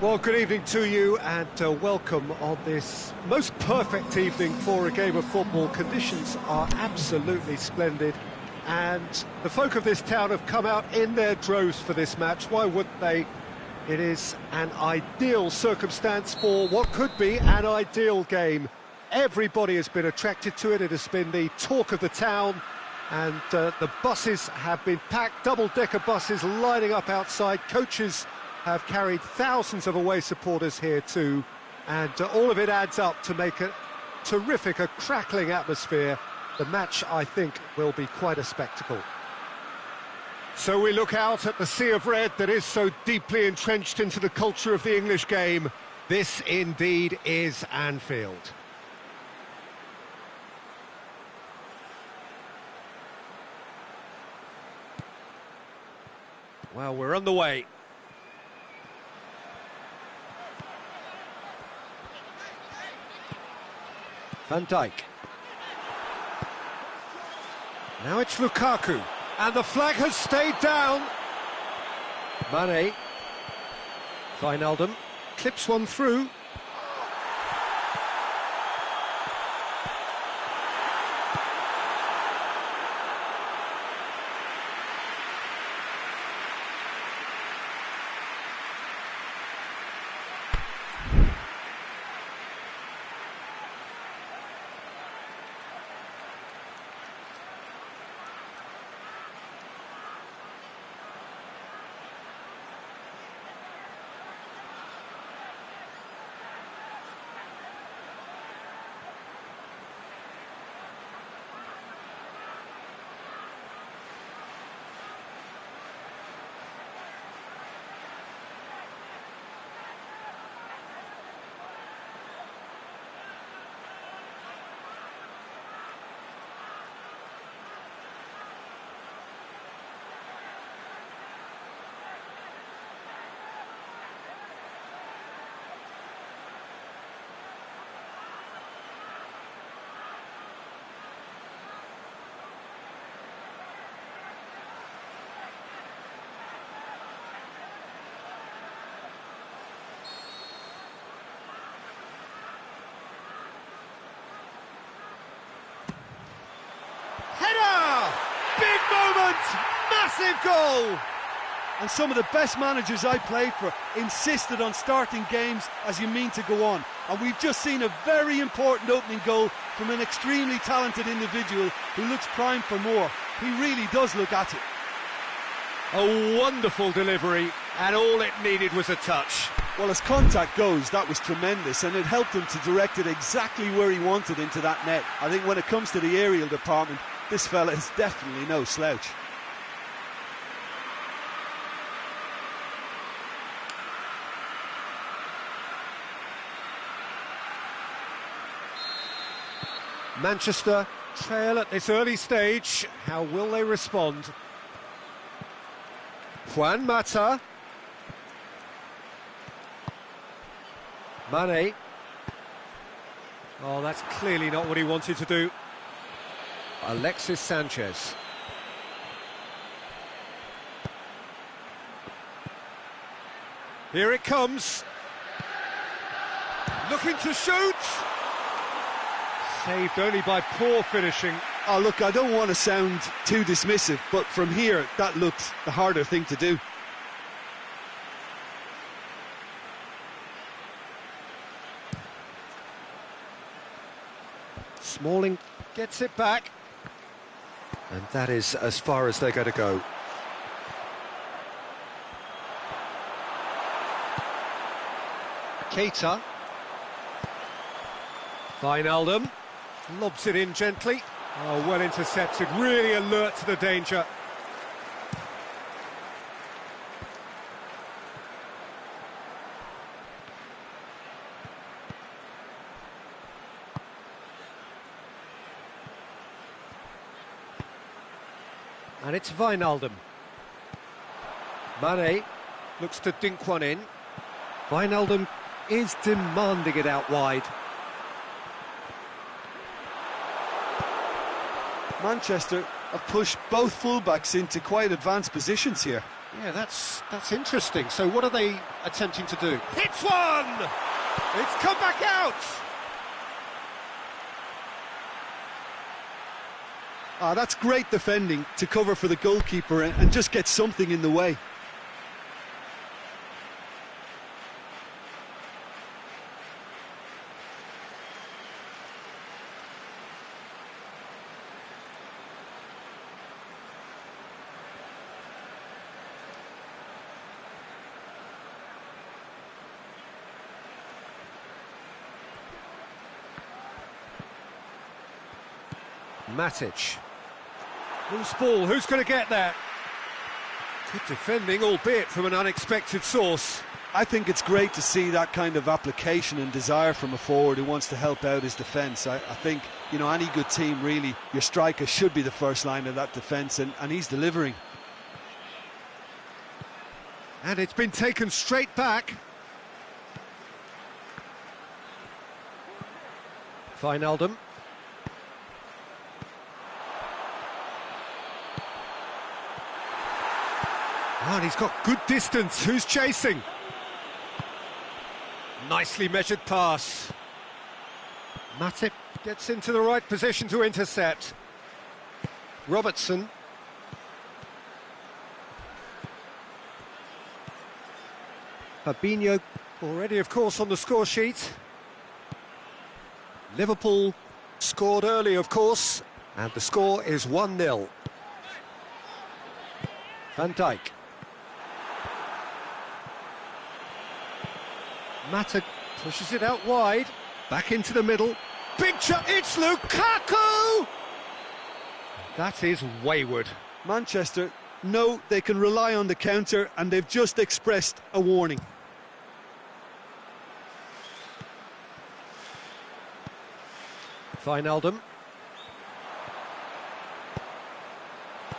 Well, good evening to you and welcome on this most perfect evening for a game of football. Conditions are absolutely splendid and the folk of this town have come out in their droves for this match. Why wouldn't they? It is an ideal circumstance for what could be an ideal game. Everybody has been attracted to it. It has been the talk of the town and the buses have been packed, double-decker buses lining up outside. Coaches have carried thousands of away supporters here too, and all of it adds up to make a terrific, a crackling atmosphere. The match, I think, will be quite a spectacle. So we look out at the sea of red that is so deeply entrenched into the culture of the English game. This indeed is Anfield. Well, we're on the way. Van Dijk. Now it's Lukaku, and the flag has stayed down. Mane. Wijnaldum clips one through. Massive goal! And some of the best managers I played for insisted on starting games as you mean to go on. And we've just seen a very important opening goal from an extremely talented individual who looks primed for more. He really does look at it. A wonderful delivery, and all it needed was a touch. Well, as contact goes, that was tremendous, and it helped him to direct it exactly where he wanted into that net. I think when it comes to the aerial department, this fella is definitely no slouch. Manchester trail at this early stage. How will they respond? Juan Mata. Mane. Oh, that's clearly not what he wanted to do. Alexis Sanchez. Here it comes. Looking to shoot. Saved only by poor finishing. Oh, look, I don't want to sound too dismissive, but from here, that looked the harder thing to do. Smalling gets it back. And that is as far as they're going to go. Keita. Wijnaldum. Lobs it in gently. Oh, well intercepted, really alert to the danger. And it's Wijnaldum. Mane looks to dink one in. Wijnaldum is demanding it out wide. Manchester have pushed both fullbacks into quite advanced positions here. Yeah, that's interesting. So what are they attempting to do? Hits one! It's come back out! That's great defending to cover for the goalkeeper and just get something in the way. Matic. Loose ball, who's going to get that? Good defending, albeit from an unexpected source. I think it's great to see that kind of application and desire from a forward who wants to help out his defence. I think, you know, any good team, really, your striker should be the first line of that defence, and he's delivering. And it's been taken straight back. Wijnaldum. Oh, and he's got good distance. Who's chasing? Nicely measured pass. Matip gets into the right position to intercept. Robertson. Fabinho already, of course, on the score sheet. Liverpool scored early, of course, and the score is 1-0. Van Dijk. Mata pushes it out wide, back into the middle. Big shot, it's Lukaku! That is wayward. Manchester know they can rely on the counter, and they've just expressed a warning. Wijnaldum.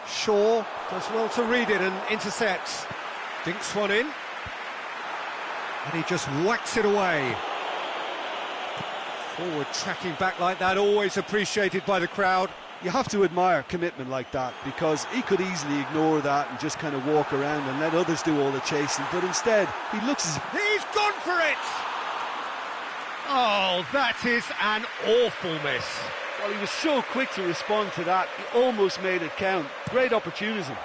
Shaw does well to read it and intercepts. Dinks one in. And he just whacks it away. Forward tracking back like that, always appreciated by the crowd. You have to admire commitment like that, because he could easily ignore that and just kind of walk around and let others do all the chasing, but instead he looks as if he's gone for it! Oh, that is an awful miss. Well, he was so quick to respond to that, he almost made it count. Great opportunity.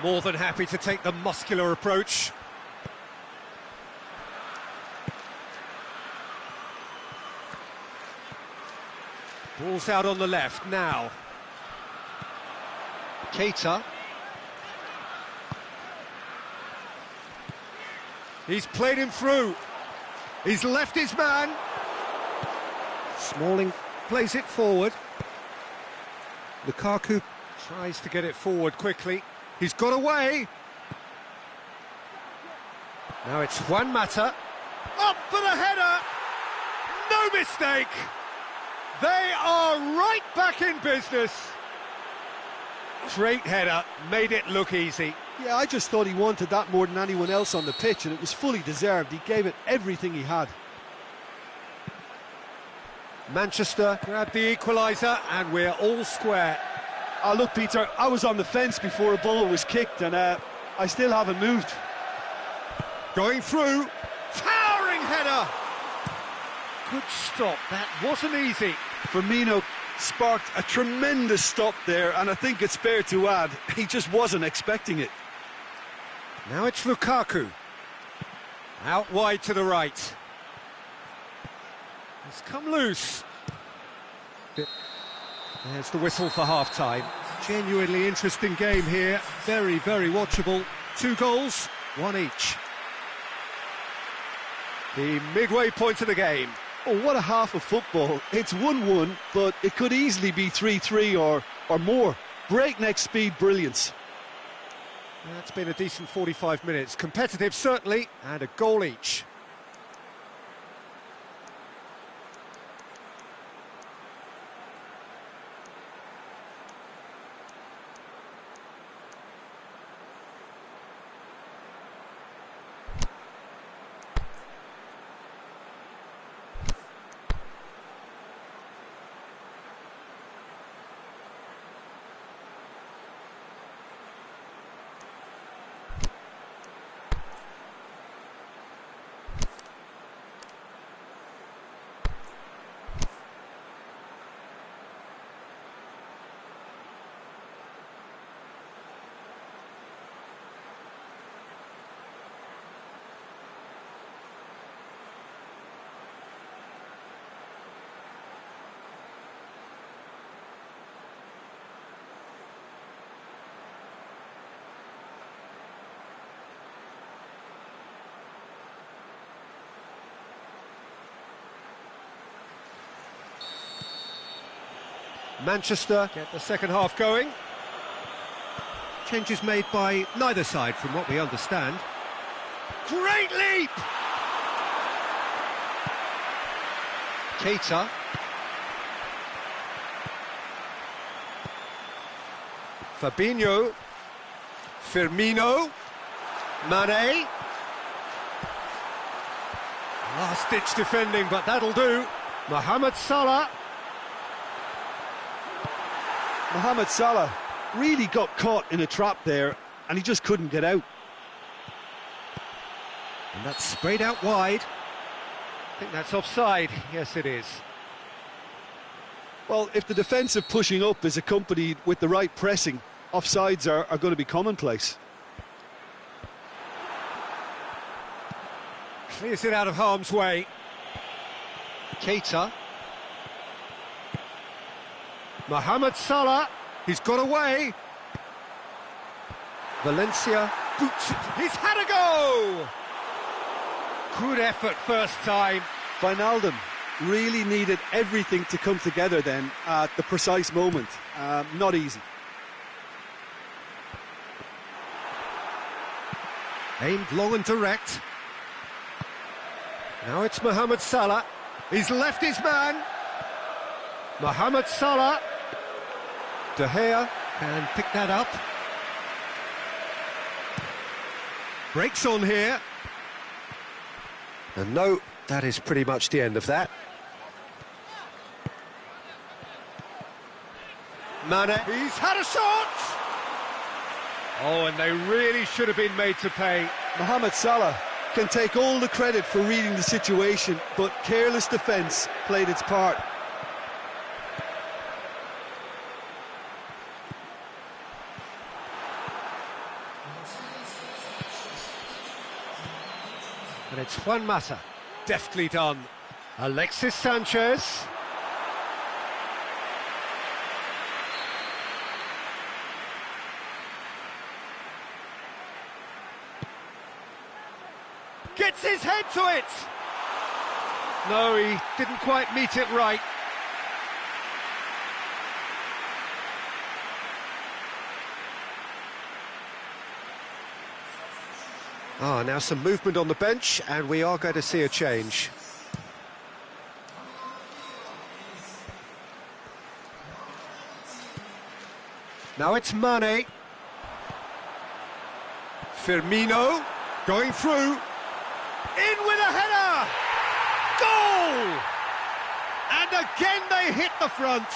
More than happy to take the muscular approach. Ball's out on the left now. Keita. He's played him through. He's left his man. Smalling plays it forward. Lukaku tries to get it forward quickly. He's got away. Now it's Juan Mata. Up for the header. No mistake. They are right back in business. Great header, made it look easy. Yeah, I just thought he wanted that more than anyone else on the pitch, and it was fully deserved. He gave it everything he had. Manchester grabbed the equaliser, and we're all square. Oh, look, Peter, I was on the fence before a ball was kicked, and I still haven't moved. Going through, towering header. Good stop, that wasn't easy. Firmino sparked a tremendous stop there, and I think it's fair to add, he just wasn't expecting it. Now it's Lukaku. Out wide to the right. It's come loose. There's the whistle for half-time. Genuinely interesting game here. Very, very watchable. 2 goals, 1 each. The midway point of the game. Oh, what a half of football. It's 1-1, but it could easily be 3-3 or more. Breakneck speed brilliance. That's been a decent 45 minutes. Competitive, certainly, and a goal each. Manchester get the second half going. Changes made by neither side from what we understand. Great leap! Keita. Fabinho. Firmino. Mane. Last-ditch defending, but that'll do. Mohamed Salah. Mohamed Salah really got caught in a trap there, and he just couldn't get out. And that's sprayed out wide. I think that's offside. Yes, it is. Well, if the defensive pushing up is accompanied with the right pressing, offsides are going to be commonplace. Clears it out of harm's way. Keita. Mohamed Salah. He's got away. Valencia boots it. He's had a go! Good effort first time. Wijnaldum really needed everything to come together then at the precise moment. Not easy. Aimed long and direct. Now it's Mohamed Salah. He's left his man. Mohamed Salah. De Gea can pick that up. Breaks on here. And no, that is pretty much the end of that. Mane. He's had a shot! Oh, and they really should have been made to pay. Mohamed Salah can take all the credit for reading the situation, but careless defence played its part. And it's Juan Mata, deftly done. Alexis Sanchez. Gets his head to it! No, he didn't quite meet it right. Now some movement on the bench, and we are going to see a change. Now it's Mane. Firmino, going through. In with a header! Goal! And again they hit the front.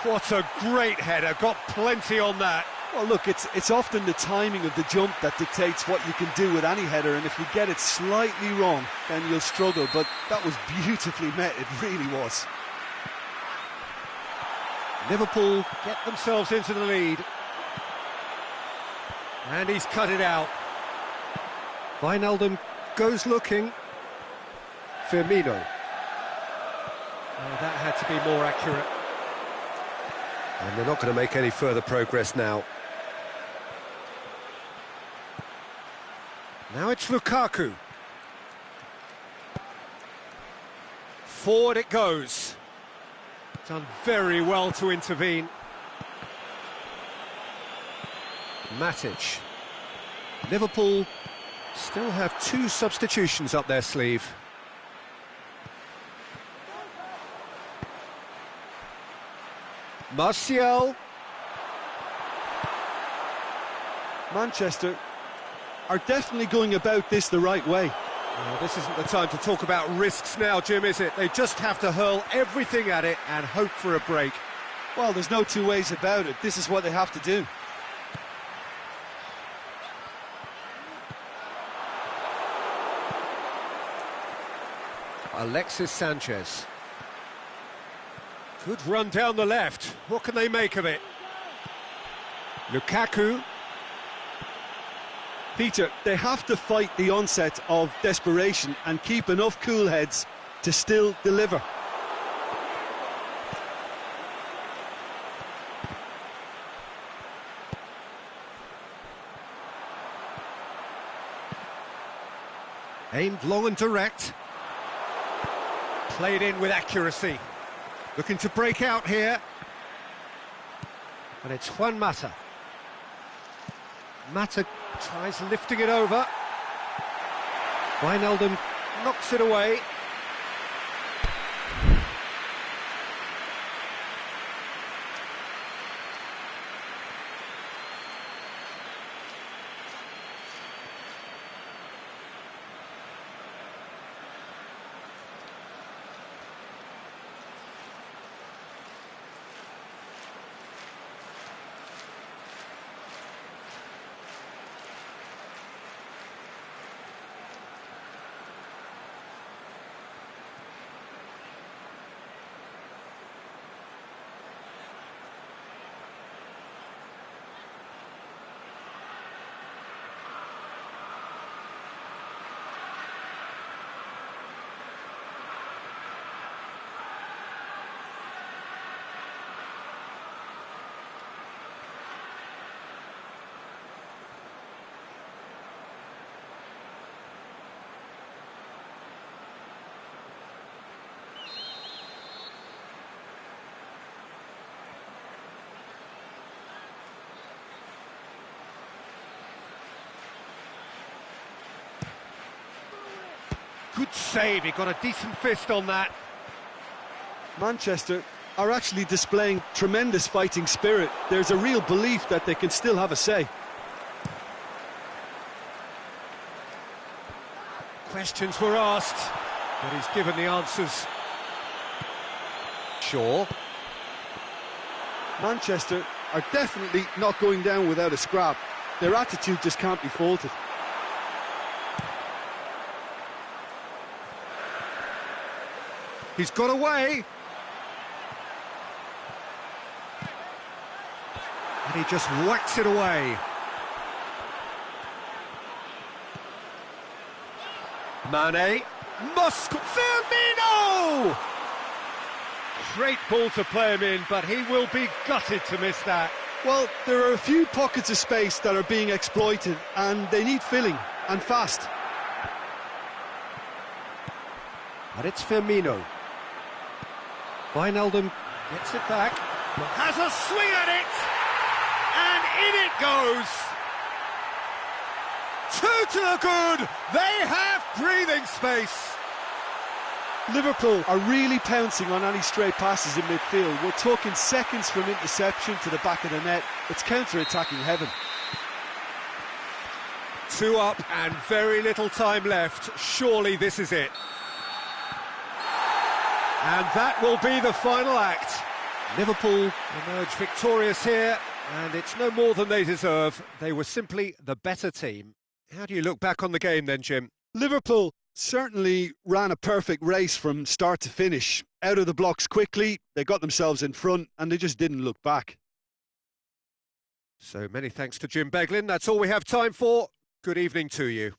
What a great header, got plenty on that. Well, look, it's often the timing of the jump that dictates what you can do with any header, and if you get it slightly wrong, then you'll struggle, but that was beautifully met, it really was. Liverpool get themselves into the lead. And he's cut it out. Wijnaldum goes looking. Firmino. Oh, that had to be more accurate. And they're not going to make any further progress now. Now it's Lukaku. Forward it goes. Done very well to intervene. Matic. Liverpool still have 2 substitutions up their sleeve. Martial. Manchester are definitely going about this the right way. Well, this isn't the time to talk about risks now, Jim, is it? They just have to hurl everything at it and hope for a break. Well, there's no two ways about it. This is what they have to do. Alexis Sanchez. Good run down the left. What can they make of it? Lukaku. Peter, they have to fight the onset of desperation and keep enough cool heads to still deliver. Aimed long and direct. Played in with accuracy. Looking to break out here. And it's Juan Mata. Mata tries lifting it over. Wijnaldum knocks it away. Good save, he got a decent fist on that. Manchester are actually displaying tremendous fighting spirit. There's a real belief that they can still have a say. Questions were asked, but he's given the answers. Shaw. Manchester are definitely not going down without a scrap. Their attitude just can't be faulted. He's got away. And he just whacks it away. Mane. Firmino! Great ball to play him in, but he will be gutted to miss that. Well, there are a few pockets of space that are being exploited, and they need filling, and fast. But it's Firmino. Wijnaldum gets it back, has a swing at it, and in it goes. 2 to the good, they have breathing space. Liverpool are really pouncing on any stray passes in midfield. We're talking seconds from interception to the back of the net. It's counter-attacking heaven. 2 up and very little time left. Surely this is it. And that will be the final act. Liverpool emerge victorious here, and it's no more than they deserve. They were simply the better team. How do you look back on the game then, Jim? Liverpool certainly ran a perfect race from start to finish. Out of the blocks quickly, they got themselves in front, and they just didn't look back. So many thanks to Jim Beglin. That's all we have time for. Good evening to you.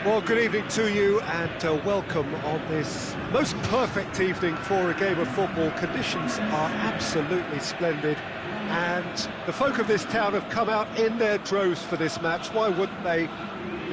Well, good evening to you and welcome on this most perfect evening for a game of football. Conditions are absolutely splendid and the folk of this town have come out in their droves for this match. Why wouldn't they?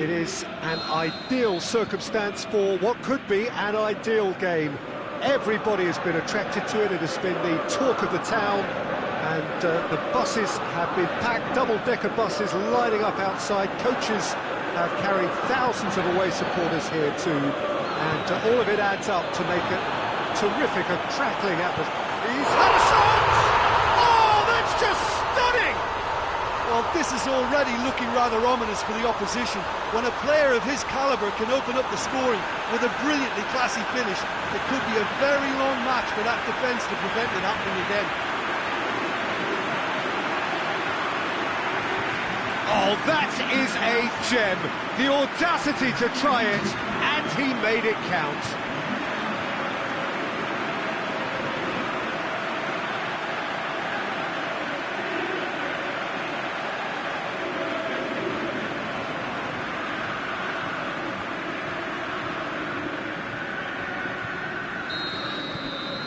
It is an ideal circumstance for what could be an ideal game. Everybody has been attracted to it. It has been the talk of the town and the buses have been packed, double-decker buses lining up outside. Coaches have carried thousands of away supporters here too, and all of it adds up to make it terrific, a crackling atmosphere. He's had a shot! Oh, that's just stunning! Well, this is already looking rather ominous for the opposition. When a player of his calibre can open up the scoring with a brilliantly classy finish, it could be a very long match for that defence to prevent it happening again. Oh, that is a gem. The audacity to try it, and he made it count.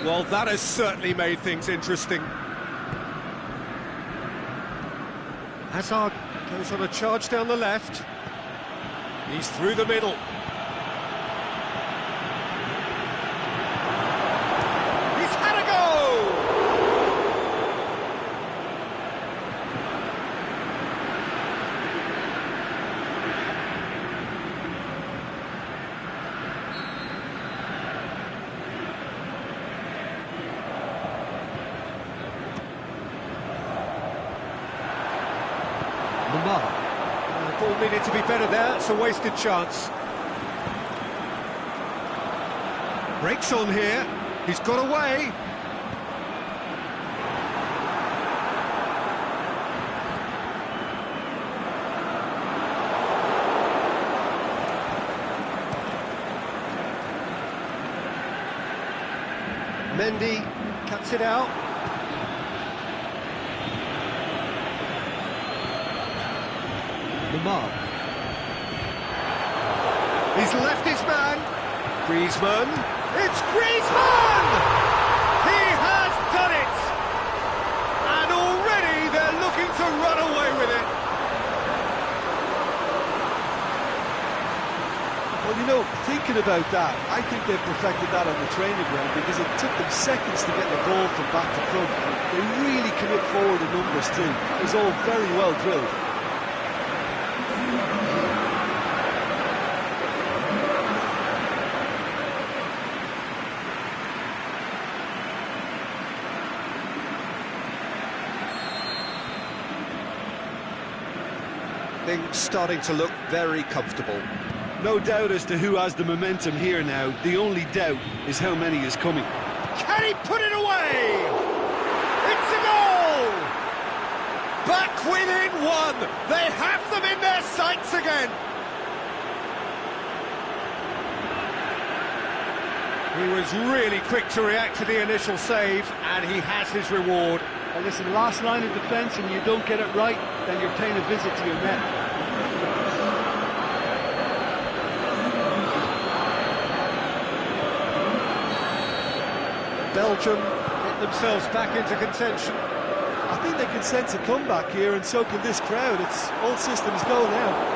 Well, that has certainly made things interesting. Hazard goes on a charge down the left. He's through the middle. He's had a go! The ball needed to be better there, it's a wasted chance. Breaks on here, he's got away. Mendy cuts it out. Lamar. He's left his man. Griezmann. It's Griezmann! He has done it! And already they're looking to run away with it. Well, you know, thinking about that, I think they've perfected that on the training ground because it took them seconds to get the ball from back to front. They really commit forward in numbers too. It was all very well drilled. Things starting to look very comfortable. No doubt as to who has the momentum here now. The only doubt is how many is coming. Can he put it away? It's a goal! Back within one. They have them in their sights again. He was really quick to react to the initial save, and he has his reward. Well, listen, last line of defence, and you don't get it right, then you're paying a visit to your net. Belgium get themselves back into contention. I think they can sense a comeback here, and so can this crowd. It's all systems go now.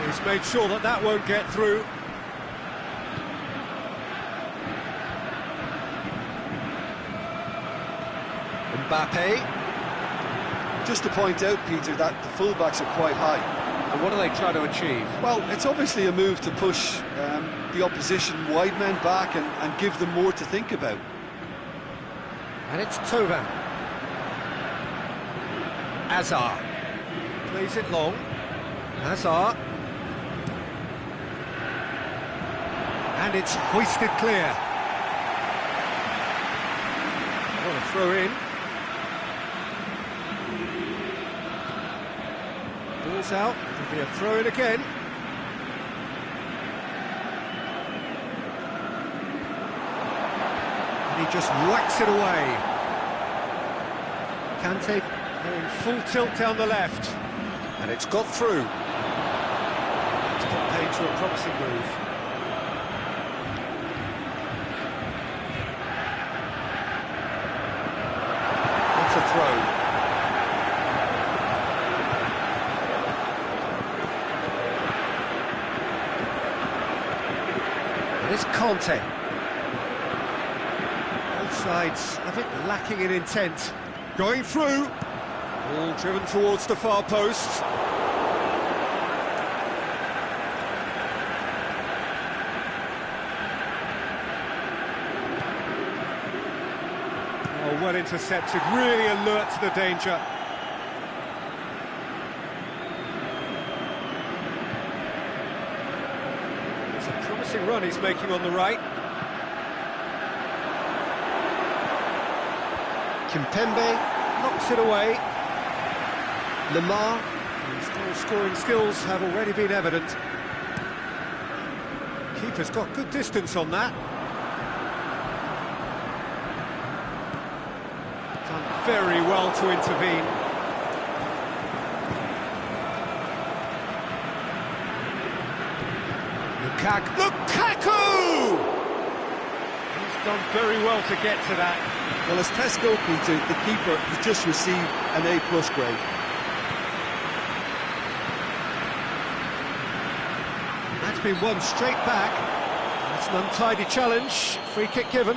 He's made sure that that won't get through. Mbappe. Just to point out, Peter, that the fullbacks are quite high. And what are they trying to achieve? Well, it's obviously a move to push the opposition wide men back and give them more to think about. And it's Tovan. Hazard. Plays it long. Hazard. And it's hoisted clear. What a throw in. Ball's out, it'll be a throw in again. And he just whacks it away. Kante going full tilt down the left. And it's got through. It's put paid to a promising move. That's a throw. It's Conte. Both sides a bit lacking in intent. Going through. All driven towards the far post. Oh, well intercepted. Really alert to the danger. Run he's making on the right. Kimpembe knocks it away. Lemar, his goal-scoring skills have already been evident. Keeper's got good distance on that. Done very well to intervene. Lukaku! He's done very well to get to that. Well, as Tesco, Peter, the keeper has just received an A+ grade. That's been won straight back. That's an untidy challenge. Free kick given.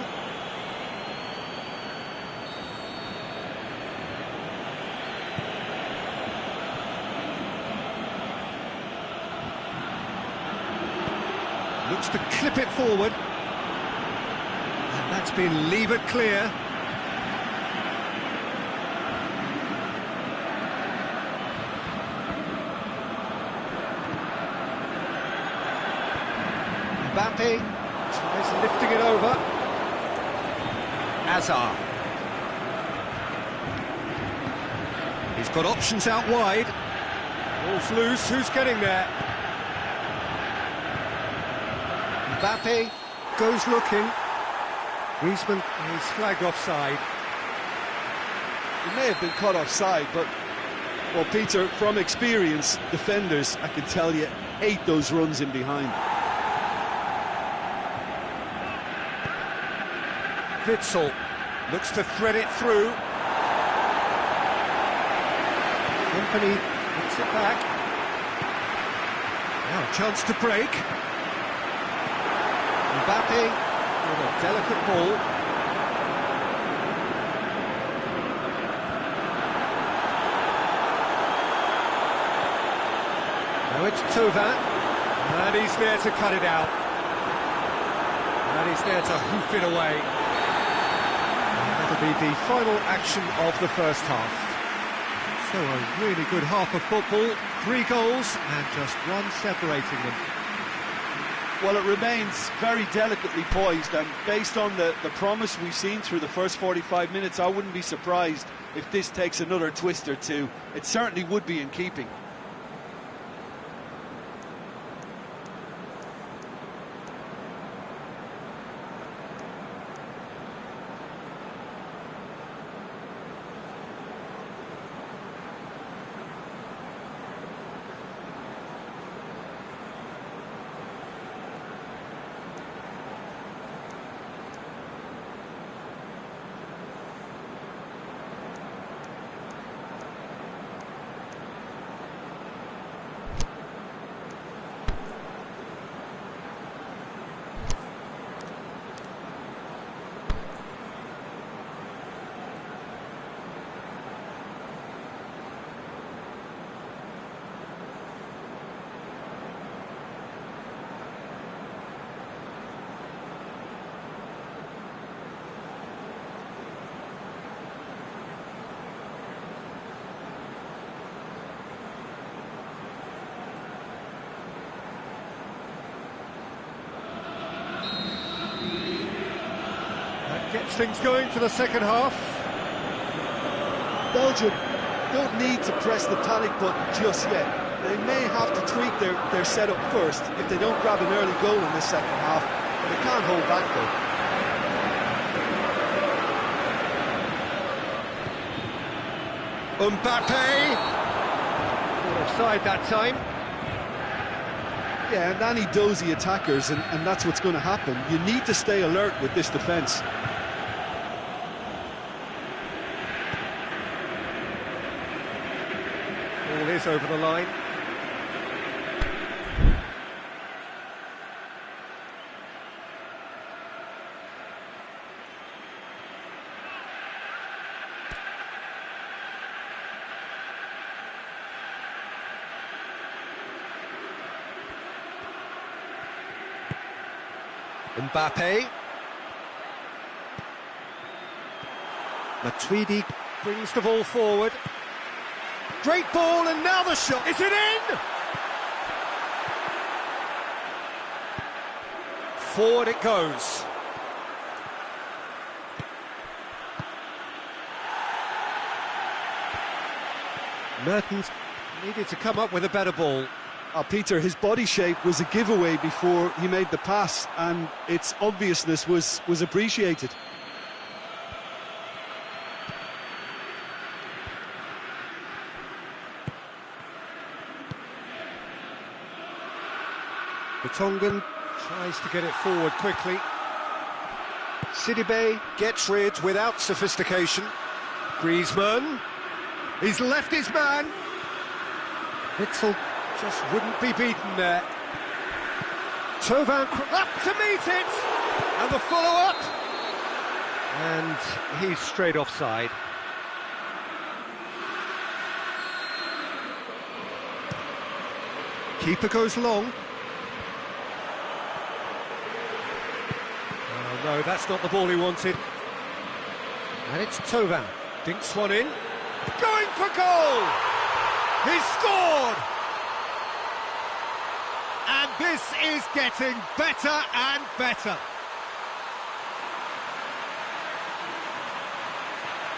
Looks to clip it forward. And that's been levered clear. Mbappe tries lifting it over. Hazard. He's got options out wide. Ball's loose, who's getting there? Mbappe goes looking. Griezmann is flagged offside. He may have been caught offside, but, well, Peter, from experience, defenders, I can tell you, hate those runs in behind. Witsel looks to thread it through. Company gets it back. Now a chance to break. Mbappe with a delicate ball. Now it's Tovan, and he's there to cut it out. And he's there to hoof it away. And that'll be the final action of the first half. So a really good half of football, 3 goals and just one separating them. Well, it remains very delicately poised, and based on the promise we've seen through the first 45 minutes, I wouldn't be surprised if this takes another twist or two. It certainly would be in keeping. Gets things going for the second half. Belgium don't need to press the panic button just yet. They may have to tweak their setup first if they don't grab an early goal in this second half, but they can't hold back though. Mbappe! Caught offside that time. Yeah, and any dozy attackers, and that's what's going to happen. You need to stay alert with this defence. Ball is over the line. Mbappe. Matuidi brings the ball forward. Great ball, and now the shot. Is it in? Forward it goes. Mertens needed to come up with a better ball. Peter, his body shape was a giveaway before he made the pass, and its obviousness was appreciated. The Tongan tries to get it forward quickly. Sidibe gets rid without sophistication. Griezmann, he's left his man. Witzel just wouldn't be beaten there. Tovan up to meet it, and the follow-up. And he's straight offside. Keeper goes long. Oh no, that's not the ball he wanted. And it's Tovan. Dinks one in. Going for goal! He's scored! And this is getting better and better.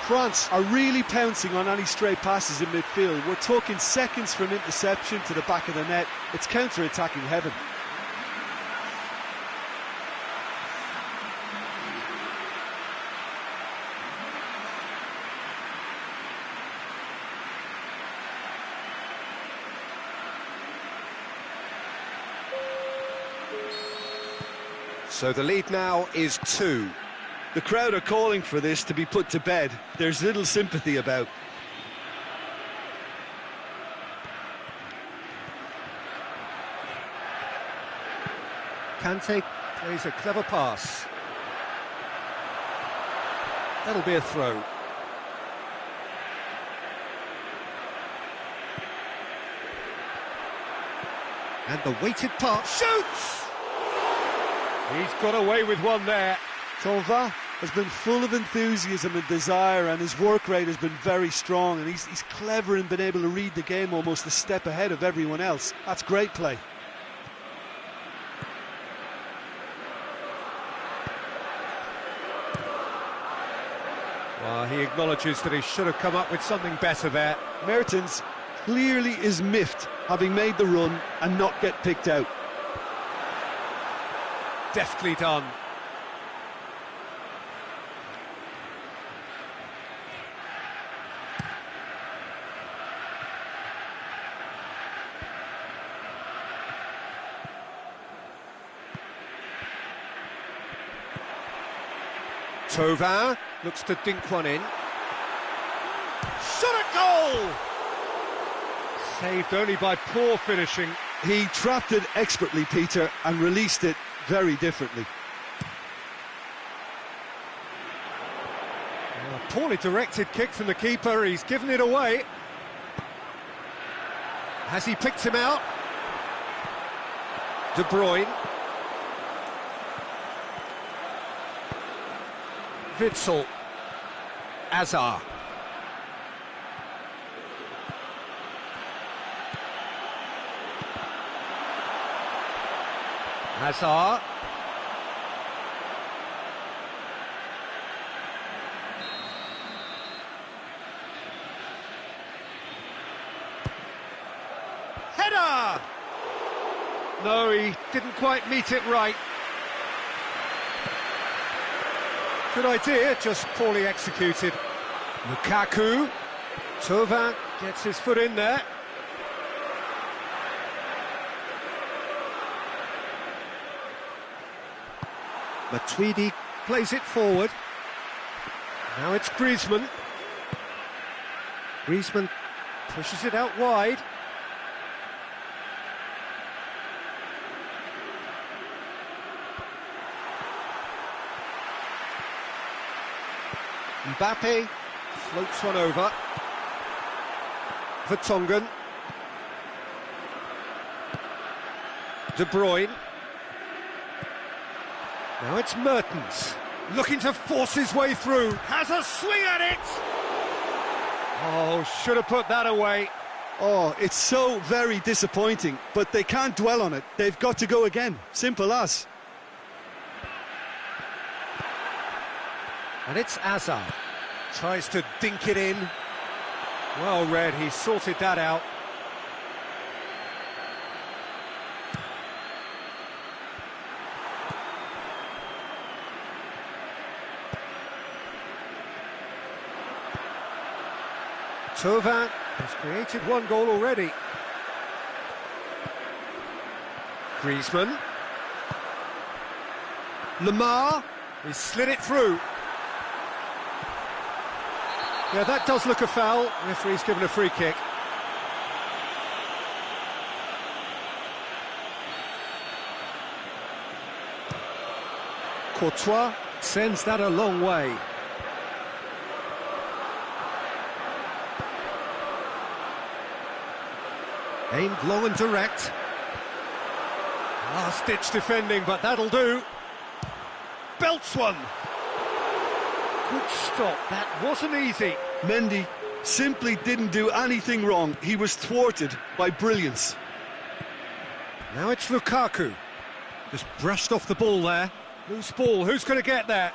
France are really pouncing on any stray passes in midfield. We're talking seconds from interception to the back of the net. It's counter-attacking heaven. So the lead now is 2. The crowd are calling for this to be put to bed. There's little sympathy about. Kante plays a clever pass. That'll be a throw. And the weighted pass. Shoots! He's got away with one there. Tonva has been full of enthusiasm and desire, and his work rate has been very strong, and he's clever in being able to read the game almost a step ahead of everyone else. That's great play. Well, he acknowledges that he should have come up with something better there. Mertens clearly is miffed, having made the run and not get picked out. Deftly done. Tovan looks to dink one in. Shot at goal! Saved only by poor finishing. He trapped it expertly, Peter, and released it very differently. A poorly directed kick from the keeper, he's given it away. Has he picked him out? De Bruyne. Witzel. Hazard. Hazard. Header! No, he didn't quite meet it right. Good idea, just poorly executed. Lukaku. Thauvin gets his foot in there. Matuidi plays it forward. Now it's Griezmann. Griezmann pushes it out wide. Mbappe floats one over. Vertonghen. De Bruyne. Now it's Mertens, looking to force his way through, has a swing at it! Oh, should have put that away. Oh, it's so very disappointing, but they can't dwell on it. They've got to go again, simple as. And it's Hazard, tries to dink it in. Well read, he sorted that out. Thauvin has created one goal already. Griezmann. Lemar, he slid it through. Yeah, that does look a foul. Referee's given a free kick. Courtois sends that a long way. Aimed long and direct. Last-ditch defending, but that'll do. Belts one. Good stop, that wasn't easy. Mendy simply didn't do anything wrong. He was thwarted by brilliance. Now it's Lukaku. Just brushed off the ball there. Loose ball, who's going to get there?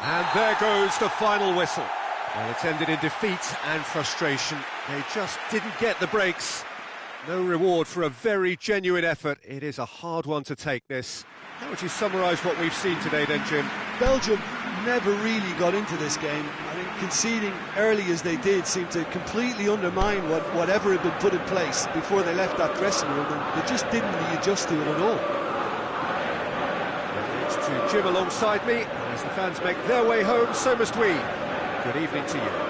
And there goes the final whistle. Well, it's ended in defeat and frustration. They just didn't get the breaks. No reward for a very genuine effort. It is a hard one to take, this. How would you summarise what we've seen today then, Jim? Belgium never really got into this game. I think conceding early as they did seemed to completely undermine whatever had been put in place before they left that dressing room, and they just didn't really adjust to it at all. Thanks to Jim alongside me. As the fans make their way home, so must we. Good evening to you.